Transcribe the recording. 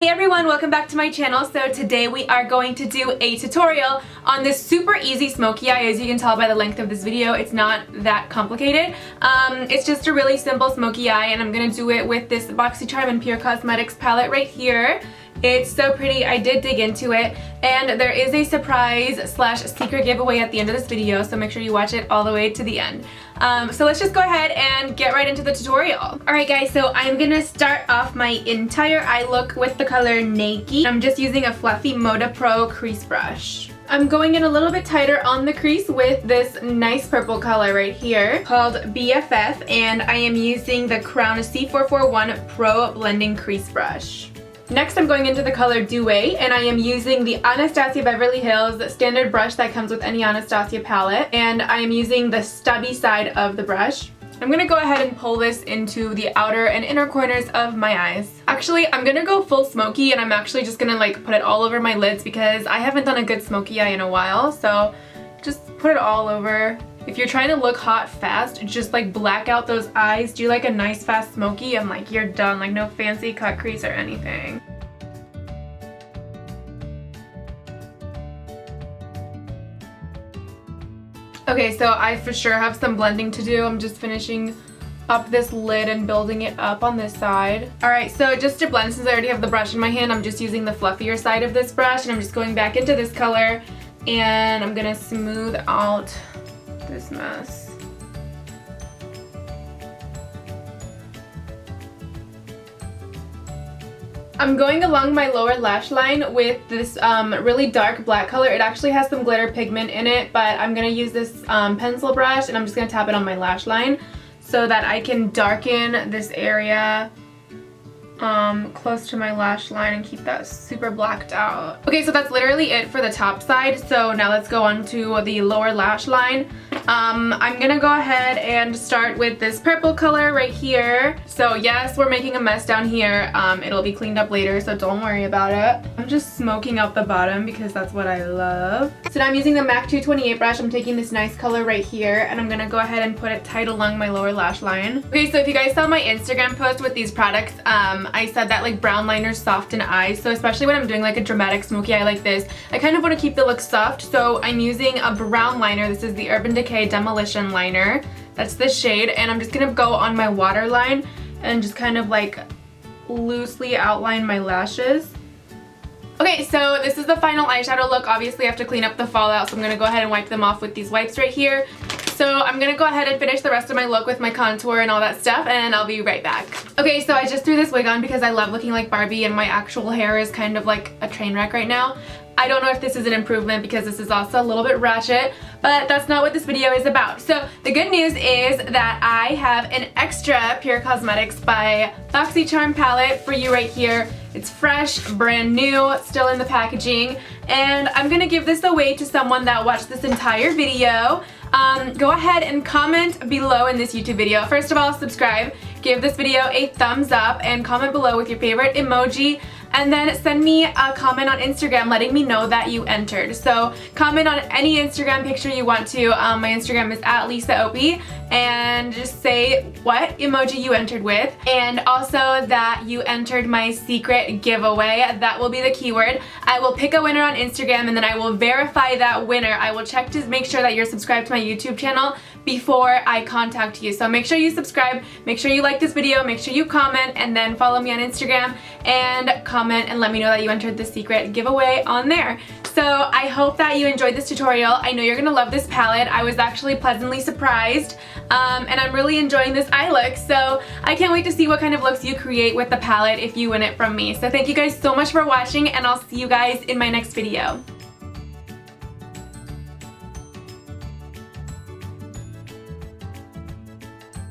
Hey everyone, welcome back to my channel. So today we are going to do a tutorial on this super easy smoky eye. As you can tell by the length of this video, it's not that complicated. It's just a really simple smoky eye, and I'm gonna do it with this Boxycharm and PUR Cosmetics palette right here. It's so pretty. I did dig into it, and there is a surprise / secret giveaway at the end of this video, so make sure you watch it all the way to the end. So let's just go ahead and get right into the tutorial. Alright guys, so I'm gonna start off my entire eye look with the color Naked. I'm just using a fluffy Moda Pro crease brush. I'm going in a little bit tighter on the crease with this nice purple color right here called BFF, and I am using the Crown C441 Pro Blending Crease Brush. Next, I'm going into the color Duet, and I am using the Anastasia Beverly Hills standard brush that comes with any Anastasia palette, and I am using the stubby side of the brush. I'm gonna go ahead and pull this into the outer and inner corners of my eyes. Actually, I'm gonna go full smoky, and I'm actually just gonna put it all over my lids because I haven't done a good smoky eye in a while, so just put it all over. If you're trying to look hot fast, just black out those eyes, do a nice fast smoky, and you're done, no fancy cut crease or anything. Okay, so I for sure have some blending to do. I'm just finishing up this lid and building it up on this side. Alright, so just to blend, since I already have the brush in my hand, I'm just using the fluffier side of this brush, and I'm just going back into this color, and I'm gonna smooth out this mess. I'm going along my lower lash line with this really dark black color. It actually has some glitter pigment in it, but I'm gonna use this pencil brush, and I'm just gonna tap it on my lash line so that I can darken this area close to my lash line and keep that super blacked out. Okay, so that's literally it for the top side. So now let's go on to the lower lash line. I'm gonna go ahead and start with this purple color right here. So yes, we're making a mess down here. It'll be cleaned up later, so don't worry about it. I'm just smoking out the bottom because that's what I love. So now I'm using the MAC 228 brush. I'm taking this nice color right here, and I'm gonna go ahead and put it tight along my lower lash line. Okay, so if you guys saw my Instagram post with these products, I said that brown liners soften eyes. So especially when I'm doing a dramatic smoky eye like this, I kind of want to keep the look soft. So I'm using a brown liner. This is the Urban Decay Demolition Liner. That's the shade, and I'm just gonna go on my waterline and just kind of loosely outline my lashes. Okay, so this is the final eyeshadow look. Obviously I have to clean up the fallout, so I'm gonna go ahead and wipe them off with these wipes right here. So I'm gonna go ahead and finish the rest of my look with my contour and all that stuff, and I'll be right back. Okay, so I just threw this wig on because I love looking like Barbie, and my actual hair is kind of like a train wreck right now. I don't know if this is an improvement because this is also a little bit ratchet, but that's not what this video is about. So the good news is that I have an extra PUR Cosmetics by Boxycharm palette for you right here. It's fresh, brand new, still in the packaging, and I'm gonna give this away to someone that watched this entire video. Go ahead and comment below in this YouTube video. First of all, subscribe, give this video a thumbs up, and comment below with your favorite emoji, and then send me a comment on Instagram letting me know that you entered. So comment on any Instagram picture you want to. My Instagram is @LisaOpie, and just say what emoji you entered with, and also that you entered my secret giveaway. That will be the keyword. I will pick a winner on Instagram, and then I will verify that winner. I will check to make sure that you're subscribed to my YouTube channel before I contact you. So make sure you subscribe, make sure you like this video, make sure you comment, and then follow me on Instagram and comment and let me know that you entered the secret giveaway on there. So I hope that you enjoyed this tutorial. I know you're gonna love this palette. I was actually pleasantly surprised, and I'm really enjoying this eye look, so I can't wait to see what kind of looks you create with the palette if you win it from me. So thank you guys so much for watching, and I'll see you guys in my next video.